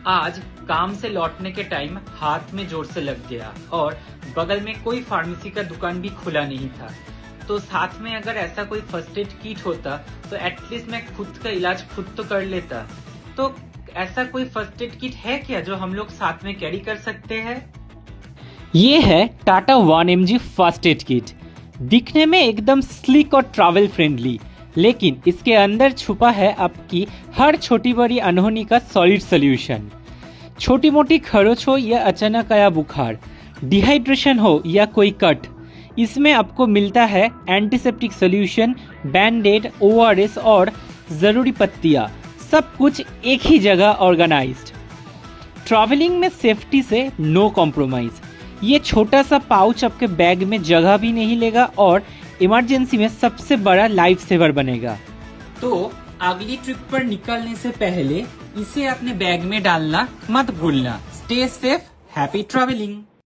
आज काम से लौटने के टाइम हाथ में जोर से लग गया और बगल में कोई फार्मेसी का दुकान भी खुला नहीं था। तो साथ में अगर ऐसा कोई फर्स्ट एड किट होता तो एटलीस्ट मैं खुद का इलाज खुद तो कर लेता। तो ऐसा कोई फर्स्ट एड किट है क्या जो हम लोग साथ में कैरी कर सकते हैं? ये है Tata 1mg first aid kit. दिखने में एकदम स्लिक और ट्रैवल फ्रेंडली, लेकिन इसके अंदर छुपा है आपकी हर छोटी बड़ी अनहोनी का सॉलिड सोल्यूशन। छोटी मोटी खरोच हो या अचानक आया बुखार, डिहाइड्रेशन हो या कोई कट, इसमें आपको मिलता है एंटीसेप्टिक सोल्यूशन, बैंडेड, ORS और ज़रूरी पत्तियाँ, सब कुछ एक ही जगह ऑर्गेनाइज्ड। ट्रैवलिंग में सेफ्टी से नो कॉम्प्रोमाइज़। ये छोटा सा पाउच आपके बैग में जगह भी नहीं लेगा और इमरजेंसी में सबसे बड़ा लाइफ सेवर बनेगा। तो अगली ट्रिप पर निकलने से पहले इसे अपने बैग में डालना मत भूलना। Stay safe, happy travelling.